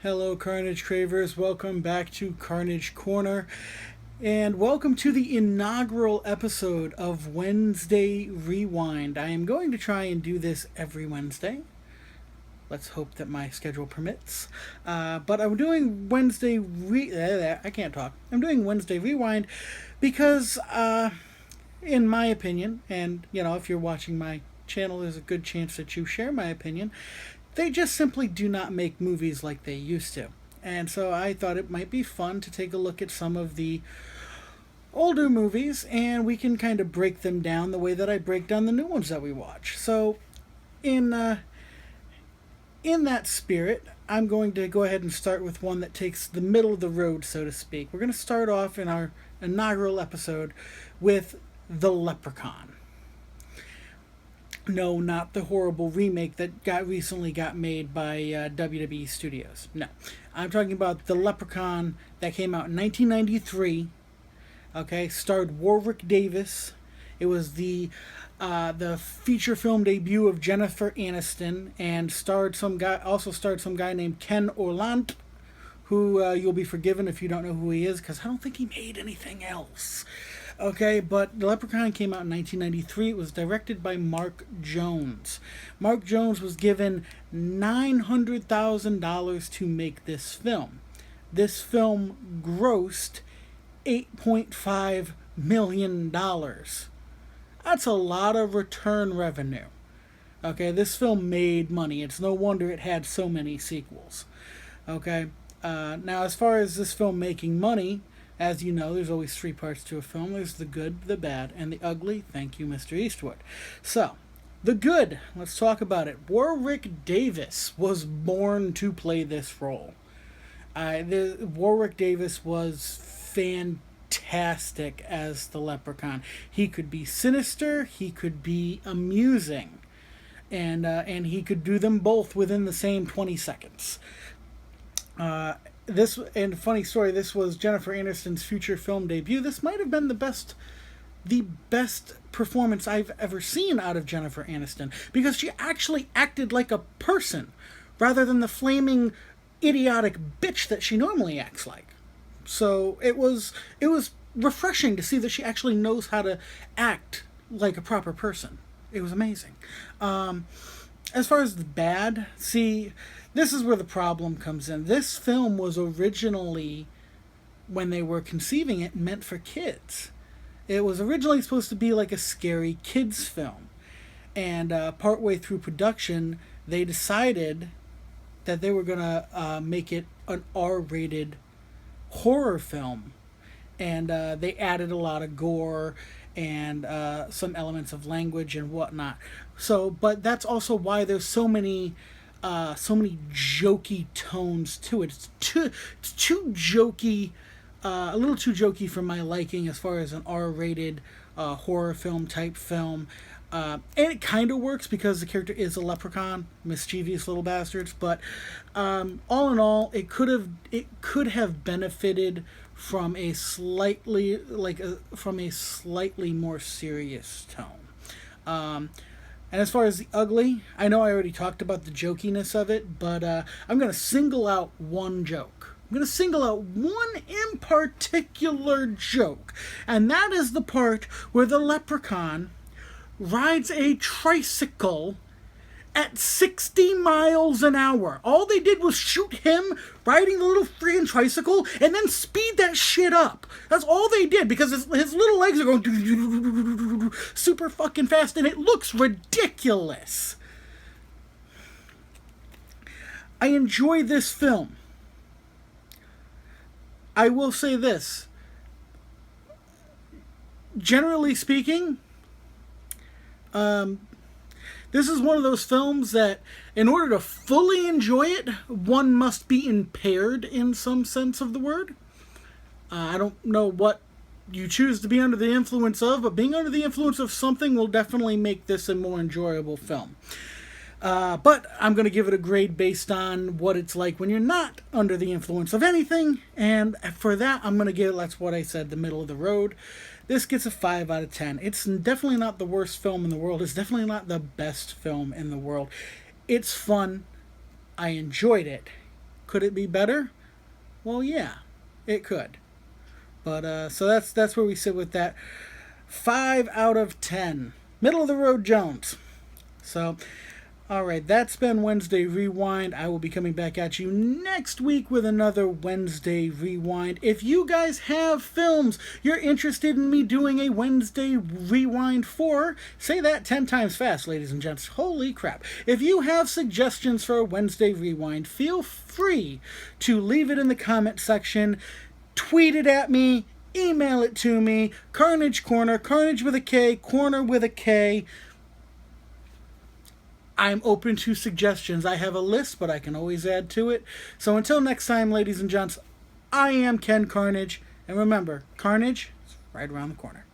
Hello, Karnage Cravers. Welcome back to Karnage Korner. And welcome to the inaugural episode of Wednesday Rewind. I am going to try and do this every Wednesday. Let's hope that my schedule permits. But I'm doing I can't talk. I'm doing Wednesday Rewind because, in my opinion, and, if you're watching my channel, there's a good chance that you share my opinion, they just simply do not make movies like they used to. And so I thought it might be fun to take a look at some of the older movies, and we can kind of break them down the way that I break down the new ones that we watch. So, in that spirit, I'm going to go ahead and start with one that takes the middle of the road, so to speak. We're going to start off in our inaugural episode with The Leprechaun. No, not the horrible remake that recently got made by WWE Studios. No, I'm talking about The Leprechaun that came out in 1993. Okay, starred Warwick Davis. It was the feature film debut of Jennifer Anniston, and starred some guy named Ken Orlant, who you'll be forgiven if you don't know who he is, because I don't think he made anything else. Okay, but The Leprechaun came out in 1993. It was directed by Mark Jones. Mark Jones was given $900,000 to make this film. This film grossed $8.5 million. That's a lot of return revenue. Okay, this film made money. It's no wonder it had so many sequels. Okay, now as far as this film making money, as you know, there's always three parts to a film. There's the good, the bad, and the ugly. Thank you, Mr. Eastwood. So, the good. Let's talk about it. Warwick Davis was born to play this role. Warwick Davis was fantastic as the Leprechaun. He could be sinister. He could be amusing. And he could do them both within the same 20 seconds. Funny story, this was Jennifer Aniston's feature film debut. This might have been the best performance I've ever seen out of Jennifer Aniston, because she actually acted like a person rather than the flaming idiotic bitch that she normally acts like. So it was refreshing to see that she actually knows how to act like a proper person. It was amazing. As far as the bad, this is where the problem comes in. This film was originally, when they were conceiving it, meant for kids. It was originally supposed to be like a scary kids film. And partway through production, they decided that they were going to make it an R-rated horror film. And they added a lot of gore and some elements of language and whatnot. But that's also why there's so many jokey tones to it. It's too jokey, a little too jokey for my liking as far as an R-rated horror film type film. And it kind of works because the character is a leprechaun, mischievous little bastards. But all in all, it could have benefited from a slightly more serious tone. And as far as the ugly, I know I already talked about the jokiness of it, but I'm going to single out one joke. I'm going to single out one in particular joke, and that is the part where the leprechaun rides a tricycle at 60 miles an hour. All they did was shoot him riding the little freaking tricycle and then speed that shit up. That's all they did, because his little legs are going super fucking fast, and it looks ridiculous. I enjoy this film. I will say this. Generally speaking, this is one of those films that, in order to fully enjoy it, one must be impaired in some sense of the word. I don't know what you choose to be under the influence of, but being under the influence of something will definitely make this a more enjoyable film. But I'm going to give it a grade based on what it's like when you're not under the influence of anything, and for that, I'm going to give, that's what I said, the middle of the road. This gets a 5 out of 10. It's definitely not the worst film in the world. It's definitely not the best film in the world. It's fun. I enjoyed it. Could it be better? Well, yeah, it could. But so that's where we sit with that. 5 out of 10. Middle of the road Jones. So, alright, that's been Wednesday Rewind. I will be coming back at you next week with another Wednesday Rewind. If you guys have films you're interested in me doing a Wednesday Rewind for, say that 10 times fast, ladies and gents. Holy crap. If you have suggestions for a Wednesday Rewind, feel free to leave it in the comment section. Tweet it at me. Email it to me. Karnage Korner. Karnage with a K. Korner with a K. I'm open to suggestions. I have a list, but I can always add to it. So until next time, ladies and gents, I am Ken Karnage. And remember, Karnage is right around the corner.